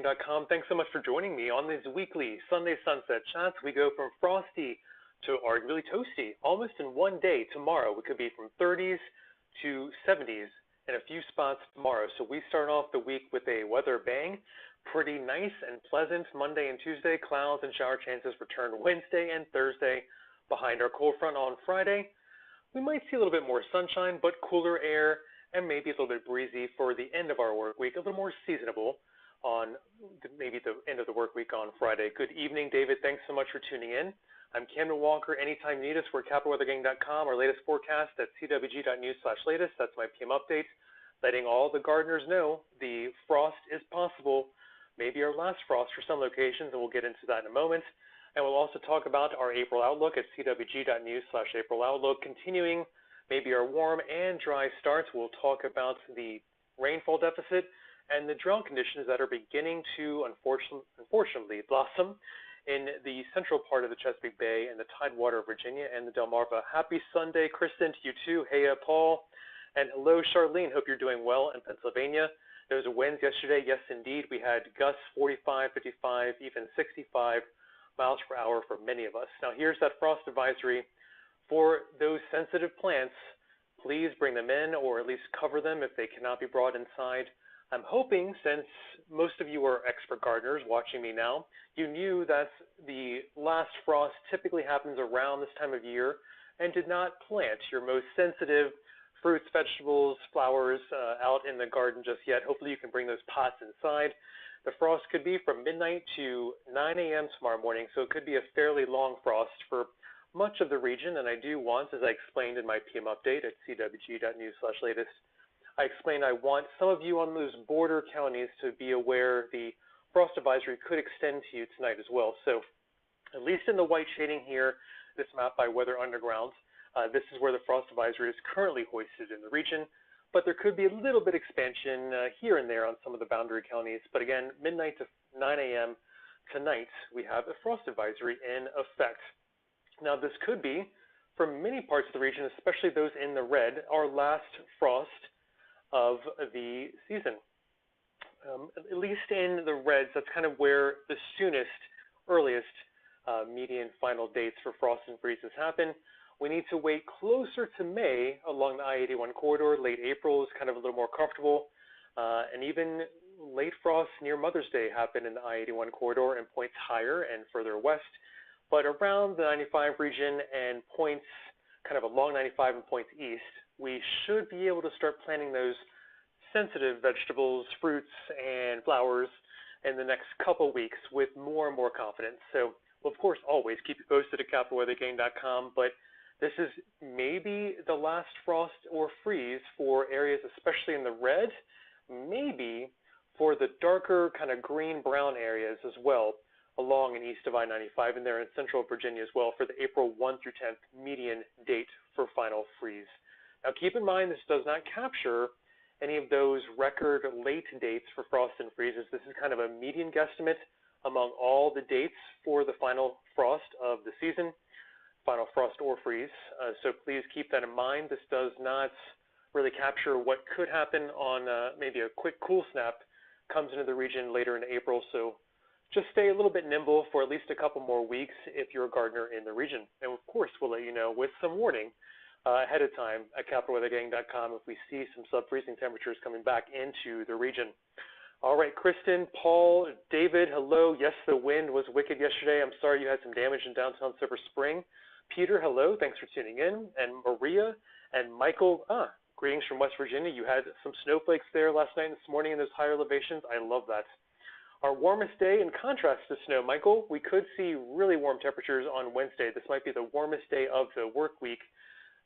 AprilOutlook.com. Thanks so much for joining me on these weekly Sunday Sunset Chats. We go from frosty to arguably toasty almost in one day. Tomorrow we could be from 30s to 70s in a few spots tomorrow. So we start off the week with a weather bang. Pretty nice and pleasant Monday and Tuesday. Clouds and shower chances return Wednesday and Thursday. Behind our cold front on Friday, we might see a little bit more sunshine, but cooler air and maybe a little bit breezy for the end of our work week, a little more seasonable on maybe the end of the work week on Friday. Good evening, David. Thanks so much for tuning in. I'm Cameron Walker. Anytime you need us, we're at CapitalWeatherGang.com. Our latest forecast at CWG.news/latest. That's my PM update, letting all the gardeners know the frost is possible, maybe our last frost for some locations, and we'll get into that in a moment. And we'll also talk about our April outlook at CWG.news/AprilOutlook, continuing maybe our warm and dry starts. We'll talk about the rainfall deficit and the drought conditions that are beginning to unfortunately blossom in the central part of the Chesapeake Bay and the Tidewater of Virginia and the Delmarva. Happy Sunday, Kristen, to you too. Hey, Paul. And hello, Charlene. Hope you're doing well in Pennsylvania. There was a wind yesterday. Yes, indeed. We had gusts 45, 55, even 65 miles per hour for many of us. Now, here's that frost advisory. For those sensitive plants, please bring them in or at least cover them if they cannot be brought inside. I'm hoping, since most of you are expert gardeners watching me now, you knew that the last frost typically happens around this time of year and did not plant your most sensitive fruits, vegetables, flowers out in the garden just yet. Hopefully you can bring those pots inside. The frost could be from midnight to 9 a.m. tomorrow morning, so it could be a fairly long frost for much of the region. And I do want, as I explained in my PM update at CWG.news/latest, I explained I want some of you on those border counties to be aware the frost advisory could extend to you tonight as well. So at least in the white shading here, this map by Weather Underground, this is where the frost advisory is currently hoisted in the region. But there could be a little bit expansion here and there on some of the boundary counties. But again, midnight to 9 a.m. tonight, we have a frost advisory in effect. Now, this could be, for many parts of the region, especially those in the red, our last frost of the season. At least in the reds, that's kind of where the soonest, earliest median final dates for frost and freezes happen. We need to wait closer to May along the I-81 corridor. Late April is kind of a little more comfortable. And even late frost near Mother's Day happen in the I-81 corridor and points higher and further west. But around the 95 region and points kind of along 95 and points east, we should be able to start planting those sensitive vegetables, fruits, and flowers in the next couple weeks with more and more confidence. So we'll, of course, always keep you posted at CapitalWeatherGang.com, but this is maybe the last frost or freeze for areas, especially in the red, maybe for the darker kind of green-brown areas as well, along and east of I-95 and there in central Virginia as well for the April 1 through 10th median date for final freeze. Now keep in mind this does not capture any of those record late dates for frost and freezes. This is kind of a median guesstimate among all the dates for the final frost of the season. Final frost or freeze. So please keep that in mind. This does not really capture what could happen on maybe a quick cool snap comes into the region later in April. So just stay a little bit nimble for at least a couple more weeks if you're a gardener in the region. And of course, we'll let you know with some warning ahead of time at CapitalWeatherGang.com if we see some sub-freezing temperatures coming back into the region. All right, Kristen, Paul, David, hello. Yes, the wind was wicked yesterday. I'm sorry you had some damage in downtown Silver Spring. Peter, hello. Thanks for tuning in. And Maria and Michael, greetings from West Virginia. You had some snowflakes there last night and this morning in those higher elevations. I love that. Our warmest day, in contrast to snow, Michael, we could see really warm temperatures on Wednesday. This might be the warmest day of the work week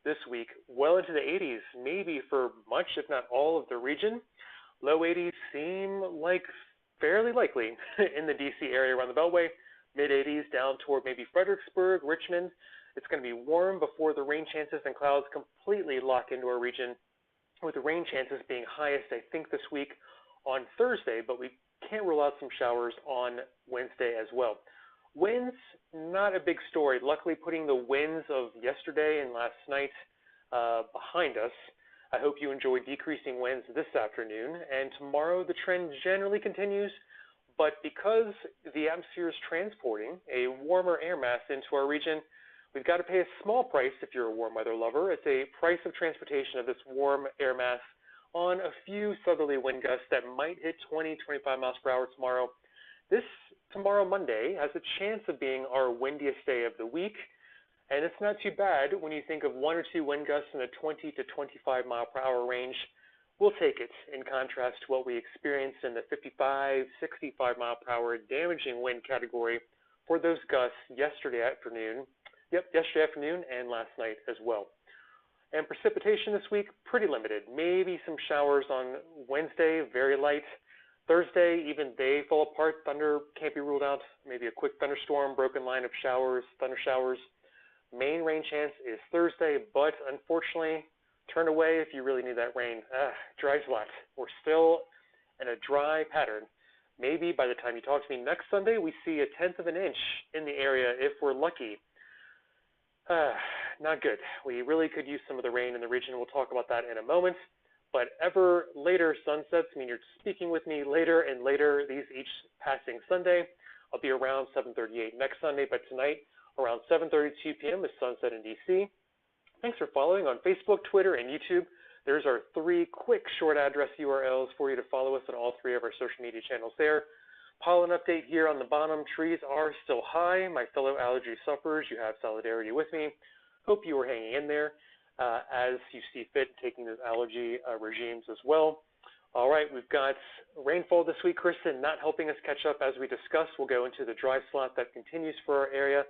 this week, well into the 80s, maybe for much, if not all of the region. Low 80s seem like fairly likely in the D.C. area around the Beltway. Mid 80s down toward maybe Fredericksburg, Richmond. It's going to be warm before the rain chances and clouds completely lock into our region, with the rain chances being highest, I think, this week on Thursday, but we can't rule out some showers on Wednesday as well. Winds, not a big story. Luckily, putting the winds of yesterday and last night behind us. I hope you enjoy decreasing winds this afternoon, and tomorrow the trend generally continues, but because the atmosphere is transporting a warmer air mass into our region, we've got to pay a small price if you're a warm weather lover. It's a price of transportation of this warm air mass on a few southerly wind gusts that might hit 20, 25 miles per hour tomorrow. This tomorrow, Monday, has a chance of being our windiest day of the week, and it's not too bad when you think of 1 or 2 wind gusts in the 20 to 25 mile per hour range. We'll take it in contrast to what we experienced in the 55, 65 mile per hour damaging wind category for those gusts yesterday afternoon and last night as well. And precipitation this week, pretty limited. Maybe some showers on Wednesday, very light. Thursday, even they fall apart. Thunder can't be ruled out. Maybe a quick thunderstorm, broken line of showers, thunder showers. Main rain chance is Thursday, but unfortunately, turn away if you really need that rain. Dry's wet. We're still in a dry pattern. Maybe by the time you talk to me next Sunday, we see 1/10 of an inch in the area if we're lucky. Not good. We really could use some of the rain in the region. We'll talk about that in a moment. But ever later sunsets mean you're speaking with me later and later each passing Sunday. I'll be around 7:38 next Sunday, but tonight around 7:32 p.m. is sunset in D.C. Thanks for following on Facebook, Twitter, and YouTube. There's our 3 quick short address URLs for you to follow us on all 3 of our social media channels there. Pollen update here on the bottom. Trees are still high. My fellow allergy sufferers, you have solidarity with me. Hope you are hanging in there as you see fit, taking those allergy regimes as well. All right, we've got rainfall this week, Kristen, not helping us catch up as we discussed. We'll go into the dry slot that continues for our area.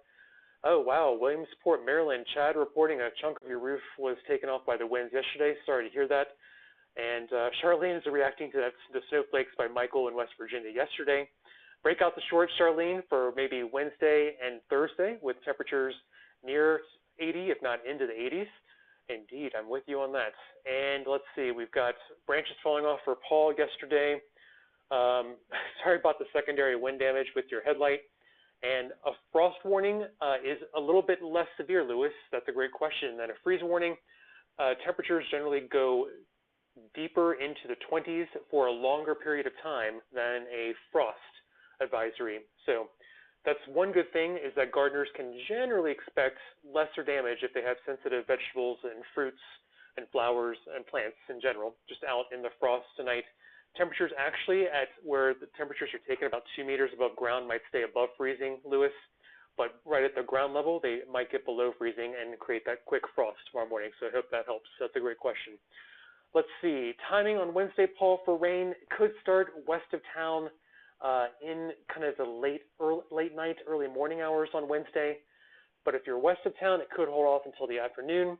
Oh, wow, Williamsport, Maryland. Chad reporting a chunk of your roof was taken off by the winds yesterday. Sorry to hear that. And Charlene is reacting to the snowflakes by Michael in West Virginia yesterday. Break out the shorts, Charlene, for maybe Wednesday and Thursday with temperatures near 80, if not into the 80s. Indeed, I'm with you on that. And let's see, we've got branches falling off for Paul yesterday. Sorry about the secondary wind damage with your headlight. And a frost warning is a little bit less severe, Lewis. That's a great question. Than a freeze warning. Temperatures generally go deeper into the 20s for a longer period of time than a frost advisory. So that's one good thing, is that gardeners can generally expect lesser damage if they have sensitive vegetables and fruits and flowers and plants in general, just out in the frost tonight. Temperatures actually at where the temperatures are taken about 2 meters above ground might stay above freezing, Lewis, but right at the ground level, they might get below freezing and create that quick frost tomorrow morning. So I hope that helps. That's a great question. Let's see. Timing on Wednesday, Paul, for rain. It could start west of town in kind of the late night, early morning hours on Wednesday. But if you're west of town, it could hold off until the afternoon.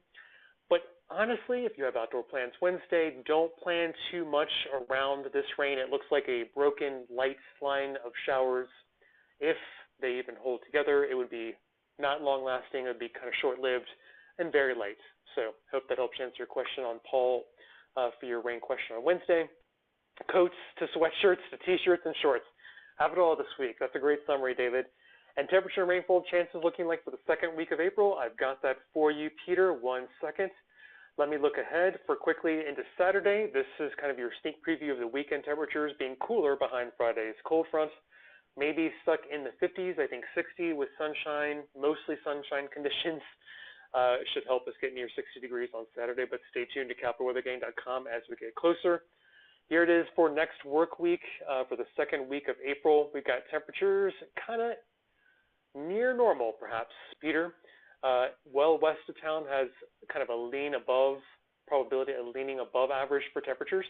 But honestly, if you have outdoor plans Wednesday, don't plan too much around this rain. It looks like a broken light line of showers. If they even hold together, it would be not long lasting. It would be kind of short-lived and very light. So hope that helps answer your question on Paul for your rain question on Wednesday. Coats to sweatshirts to t-shirts and shorts. Have it all this week. That's a great summary, David. And temperature and rainfall chances looking like for the second week of April. I've got that for you, Peter. 1 second. Let me look ahead for quickly into Saturday. This is kind of your sneak preview of the weekend temperatures being cooler behind Friday's cold front. Maybe stuck in the 50s, I think 60 with sunshine, mostly sunshine conditions. It should help us get near 60 degrees on Saturday, but stay tuned to CapitolWeatherGain.com as we get closer. Here it is for next work week, for the second week of April. We've got temperatures kind of near normal, perhaps, Peter. Well west of town has kind of a lean above, probability of leaning above average for temperatures.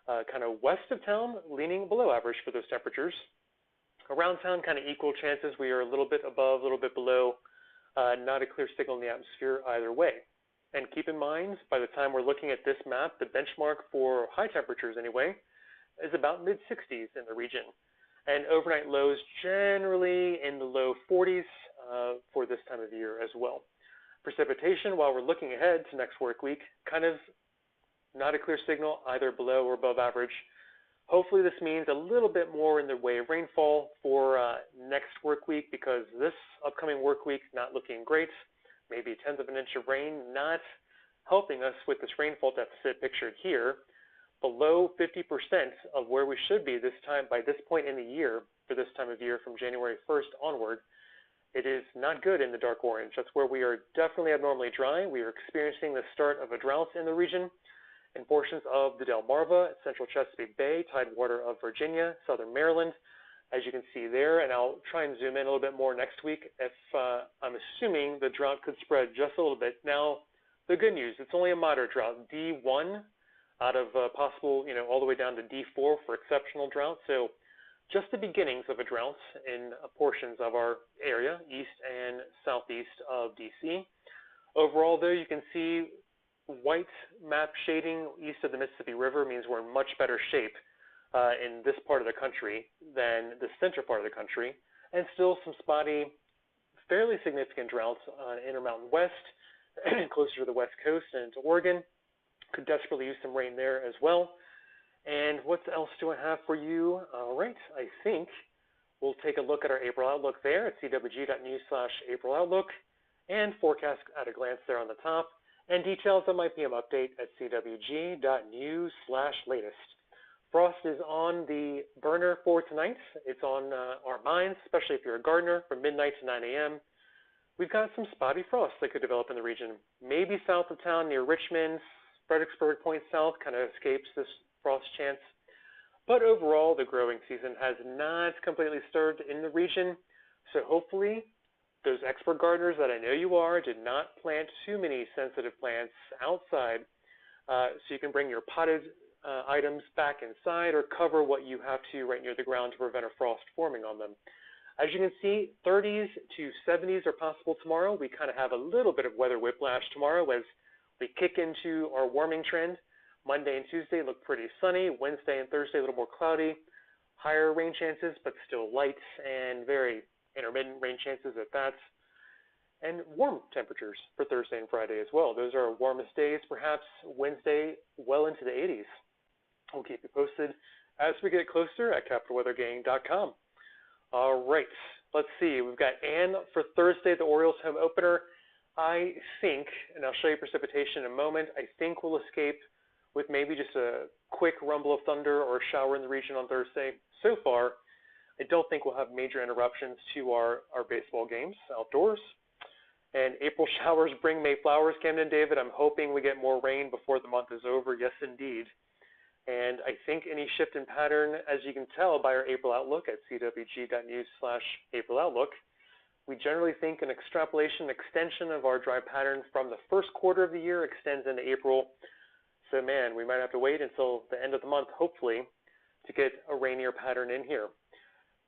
Kind of west of town, leaning below average for those temperatures. Around town, kind of equal chances. We are a little bit above, a little bit below. Not a clear signal in the atmosphere either way. And keep in mind, by the time we're looking at this map, the benchmark for high temperatures anyway is about mid-60s in the region. And overnight lows generally in the low 40s for this time of year as well. Precipitation, while we're looking ahead to next work week, kind of not a clear signal either below or above average. Hopefully this means a little bit more in the way of rainfall for next work week, because this upcoming work week not looking great. Maybe 1/10 of an inch of rain, not helping us with this rainfall deficit pictured here. below 50% of where we should be by this point in the year, for this time of year from January 1st onward. It is not good in the dark orange. That's where we are definitely abnormally dry. We are experiencing the start of a drought in the region in portions of the Delmarva, Central Chesapeake Bay, Tidewater of Virginia, southern Maryland, as you can see there. And I'll try and zoom in a little bit more next week if I'm assuming the drought could spread just a little bit. Now, the good news, it's only a moderate drought, D1 out of possible, all the way down to D4 for exceptional drought. So just the beginnings of a drought in portions of our area, east and southeast of DC. Overall, though, you can see white map shading east of the Mississippi River means we're in much better shape in this part of the country than the center part of the country, and still some spotty, fairly significant droughts on Intermountain West, closer to the West Coast and into Oregon. Could desperately use some rain there as well. And what else do I have for you? All right, I think we'll take a look at our April Outlook there at CWG.news/AprilOutlook, and forecast at a glance there on the top, and details on my PM update at CWG.news/latest. Frost is on the burner for tonight. It's on our minds, especially if you're a gardener, from midnight to 9 a.m. We've got some spotty frost that could develop in the region. Maybe south of town near Richmond, Fredericksburg Point South kind of escapes this frost chance. But overall, the growing season has not completely started in the region. So hopefully, those expert gardeners that I know you are did not plant too many sensitive plants outside, so you can bring your potted items back inside or cover what you have to right near the ground to prevent a frost forming on them. As you can see, 30s to 70s are possible tomorrow. We kind of have a little bit of weather whiplash tomorrow as we kick into our warming trend. Monday and Tuesday look pretty sunny. Wednesday and Thursday a little more cloudy. Higher rain chances, but still light and very intermittent rain chances at that. And warm temperatures for Thursday and Friday as well. Those are our warmest days, perhaps Wednesday well into the 80s. We'll keep you posted as we get closer at CapitolWeatherGang.com. All right, let's see. We've got Ann for Thursday, the Orioles home opener. I think, and I'll show you precipitation in a moment, I think we'll escape with maybe just a quick rumble of thunder or a shower in the region on Thursday. So far, I don't think we'll have major interruptions to our baseball games outdoors. And April showers bring May flowers, Camden David. I'm hoping we get more rain before the month is over. Yes, indeed. And I think any shift in pattern, as you can tell by our April Outlook at CWG.news/AprilOutlook, we generally think an extrapolation extension of our dry pattern from the first quarter of the year extends into April. So, man, we might have to wait until the end of the month, hopefully, to get a rainier pattern in here.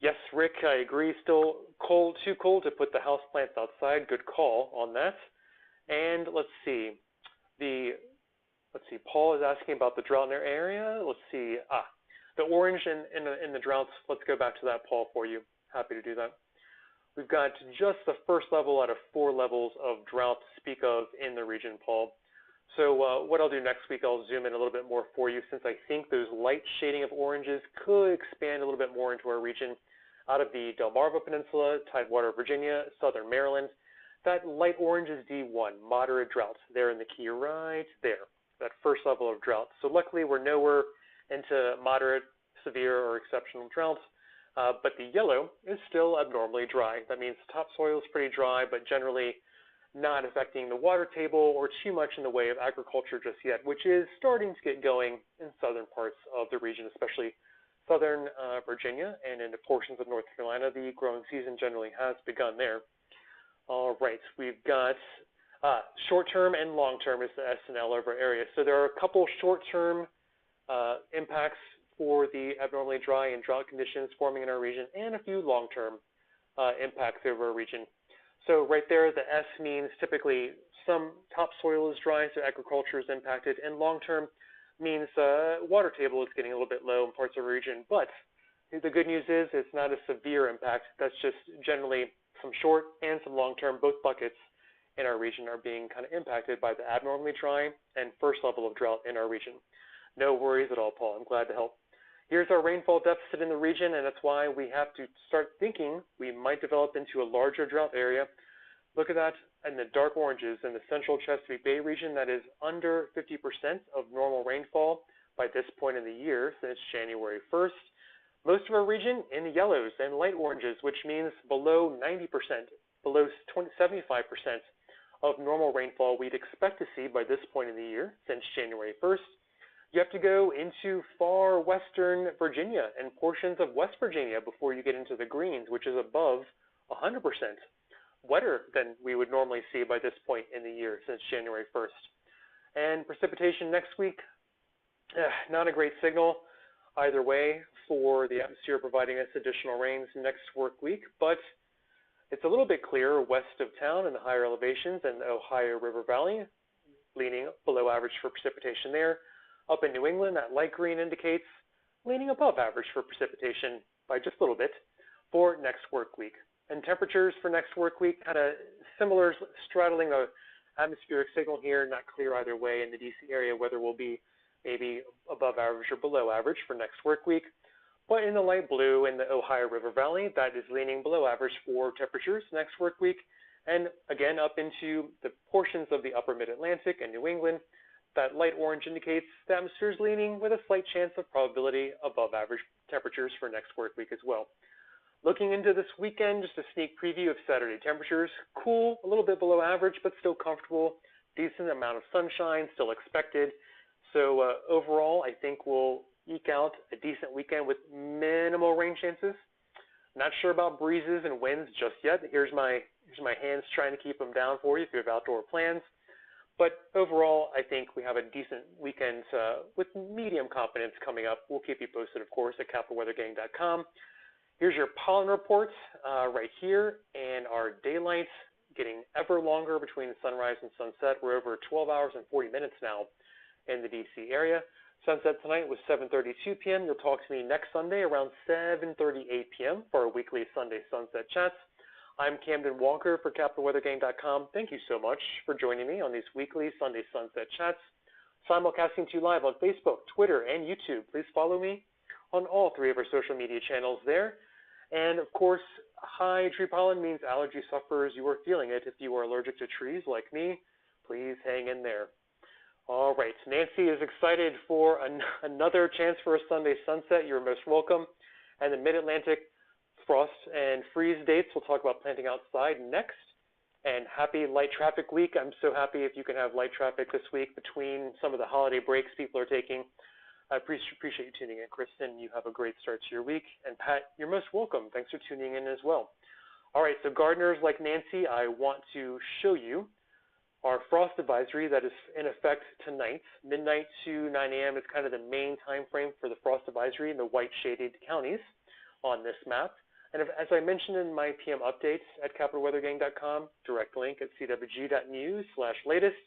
Yes, Rick, I agree. Still cold, too cold to put the house plants outside. Good call on that. And let's see. Paul is asking about the drought in their area. Let's see. The orange in the droughts. Let's go back to that, Paul, for you. Happy to do that. We've got just the first level out of 4 levels of drought to speak of in the region, Paul. So what I'll do next week, I'll zoom in a little bit more for you, since I think those light shading of oranges could expand a little bit more into our region out of the Delmarva Peninsula, Tidewater, Virginia, southern Maryland. That light orange is D1, moderate drought. There in the key right there, that first level of drought. So luckily, we're nowhere into moderate, severe, or exceptional drought. But the yellow is still abnormally dry. That means topsoil is pretty dry, but generally not affecting the water table or too much in the way of agriculture just yet, which is starting to get going in southern parts of the region, especially southern Virginia and into portions of North Carolina. The growing season generally has begun there. All right, we've got short-term and long-term is the SNL over area. So there are a couple short-term impacts for the abnormally dry and drought conditions forming in our region, and a few long-term impacts over our region. So right there, the S means typically some topsoil is dry, so agriculture is impacted, and long-term means water table is getting a little bit low in parts of the region. But the good news is it's not a severe impact. That's just generally some short and some long-term. Both buckets in our region are being kind of impacted by the abnormally dry and first level of drought in our region. No worries at all, Paul. I'm glad to help. Here's our rainfall deficit in the region, and that's why we have to start thinking we might develop into a larger drought area. Look at that in the dark oranges in the central Chesapeake Bay region. That is under 50% of normal rainfall by this point in the year since January 1st. Most of our region in the yellows and light oranges, which means below 90%, below 75% of normal rainfall we'd expect to see by this point in the year since January 1st. You have to go into far western Virginia and portions of West Virginia before you get into the greens, which is above 100%, wetter than we would normally see by this point in the year since January 1st. And precipitation next week, not a great signal either way for the atmosphere providing us additional rains next work week, but it's a little bit clearer west of town in the higher elevations and the Ohio River Valley, leaning below average for precipitation there. Up in New England, that light green indicates leaning above average for precipitation by just a little bit for next work week. And temperatures for next work week had a similar straddling of atmospheric signal here, not clear either way in the DC area whether we'll be maybe above average or below average for next work week. But in the light blue in the Ohio River Valley, that is leaning below average for temperatures next work week. And again, up into the portions of the upper mid-Atlantic and New England, that light orange indicates the atmosphere is leaning with a slight chance of probability above average temperatures for next work week as well. Looking into this weekend, just a sneak preview of Saturday temperatures. Cool, a little bit below average, but still comfortable. Decent amount of sunshine still expected. So overall, I think we'll eke out a decent weekend with minimal rain chances. Not sure about breezes and winds just yet. Here's my hands trying to keep them down for you if you have outdoor plans. But overall, I think we have a decent weekend with medium confidence coming up. We'll keep you posted, of course, at CapitolWeatherGang.com. Here's your pollen reports right here, and our daylight getting ever longer between sunrise and sunset. We're over 12 hours and 40 minutes now in the DC area. Sunset tonight was 7:32 p.m. You'll talk to me next Sunday around 7:38 p.m. for our weekly Sunday Sunset Chats. I'm Camden Walker for CapitolWeatherGang.com. Thank you so much for joining me on these weekly Sunday Sunset Chats. Simulcasting to you live on Facebook, Twitter, and YouTube. Please follow me on all three of our social media channels there. And of course, high tree pollen means allergy sufferers. You are feeling it. If you are allergic to trees like me, please hang in there. All right, Nancy is excited for another chance for a Sunday sunset. You're most welcome. And the Mid-Atlantic frost and freeze dates, we'll talk about planting outside next. And happy light traffic week. I'm so happy if you can have light traffic this week between some of the holiday breaks people are taking. I appreciate you tuning in, Kristen. You have a great start to your week. And Pat, you're most welcome. Thanks for tuning in as well. All right, so gardeners like Nancy, I want to show you our frost advisory that is in effect tonight. Midnight to 9 a.m. is kind of the main time frame for the frost advisory in the white shaded counties on this map. And as I mentioned in my PM updates at CapitolWeatherGang.com, direct link at CWG.news/latest,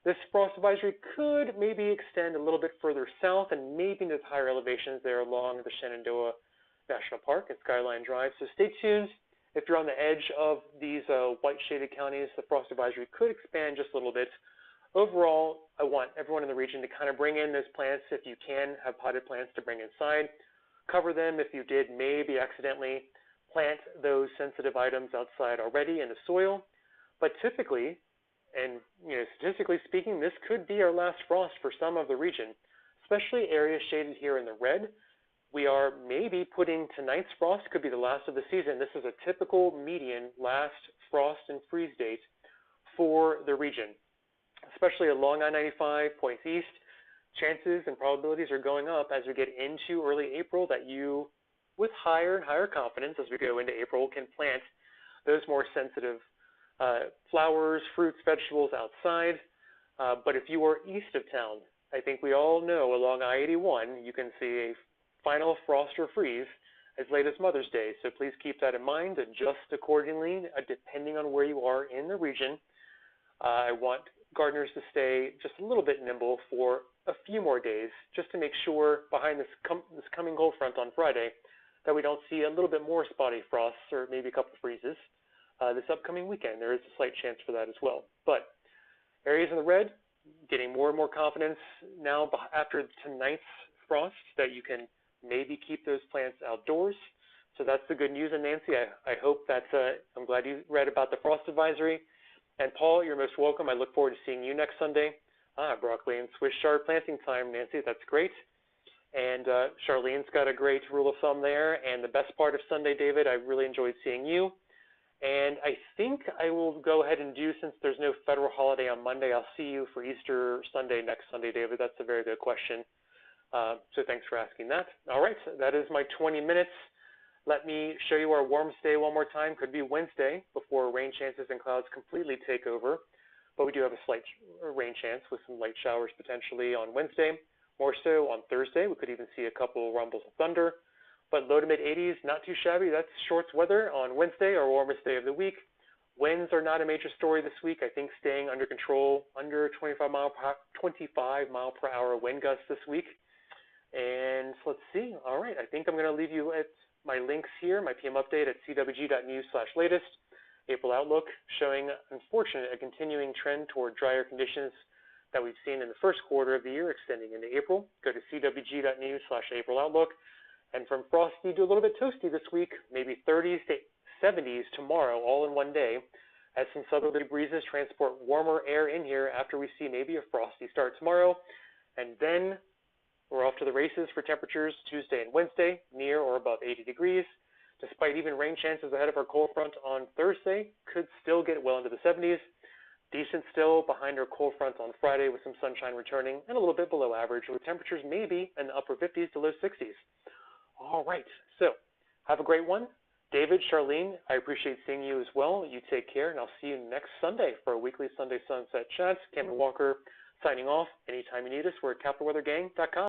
this frost advisory could maybe extend a little bit further south and maybe into higher elevations there along the Shenandoah National Park and Skyline Drive. So stay tuned. If you're on the edge of these white shaded counties, the frost advisory could expand just a little bit. Overall, I want everyone in the region to kind of bring in those plants if you can, have potted plants to bring inside. Cover them if you did maybe accidentally plant those sensitive items outside already in the soil. But typically, and statistically speaking, this could be our last frost for some of the region, especially areas shaded here in the red. We are maybe putting tonight's frost could be the last of the season. This is a typical median last frost and freeze date for the region, especially along I-95 points east. Chances and probabilities are going up as we get into early April that you, with higher and higher confidence as we go into April, can plant those more sensitive flowers, fruits, vegetables outside. But if you are east of town, I think we all know along I-81 you can see a final frost or freeze as late as Mother's Day. So please keep that in mind, adjust accordingly depending on where you are in the region. I want gardeners to stay just a little bit nimble for a few more days just to make sure behind this coming cold front on Friday that we don't see a little bit more spotty frosts or maybe a couple of freezes this upcoming weekend. There is a slight chance for that as well. But areas in the red, getting more and more confidence now after tonight's frost that you can maybe keep those plants outdoors. So that's the good news. And Nancy, I hope that's, I'm glad you read about the frost advisory. And Paul, you're most welcome. I look forward to seeing you next Sunday Broccoli and Swiss chard planting time, Nancy. That's great. And Charlene's got a great rule of thumb there. And the best part of Sunday, David, I really enjoyed seeing you. And I think I will go ahead and do, since there's no federal holiday on Monday, I'll see you for Easter Sunday next Sunday, David. That's a very good question. So thanks for asking that. All right, that is my 20 minutes. Let me show you our warmest day one more time. Could be Wednesday before rain chances and clouds completely take over. But we do have a slight rain chance with some light showers potentially on Wednesday. More so on Thursday. We could even see a couple rumbles of thunder. But low to mid 80s, not too shabby. That's shorts weather on Wednesday, our warmest day of the week. Winds are not a major story this week. I think staying under control, under 25 mile per hour wind gusts this week. And let's see. All right, I think I'm going to leave you at my links here, my PM update at CWG.news/latest. April Outlook showing, unfortunately, a continuing trend toward drier conditions that we've seen in the first quarter of the year extending into April. Go to CWG.news/AprilOutlook. And from frosty to a little bit toasty this week, maybe 30s to 70s tomorrow, all in one day, as some southerly breezes transport warmer air in here after we see maybe a frosty start tomorrow. And then we're off to the races for temperatures Tuesday and Wednesday, near or above 80 degrees. Despite even rain chances ahead of our cold front on Thursday, could still get well into the 70s. Decent still behind our cold front on Friday with some sunshine returning, and a little bit below average with temperatures maybe in the upper 50s to low 60s. All right, so have a great one. David, Charlene, I appreciate seeing you as well. You take care, and I'll see you next Sunday for a weekly Sunday Sunset Chats. Cameron Walker signing off. Anytime you need us, we're at CapitalWeatherGang.com.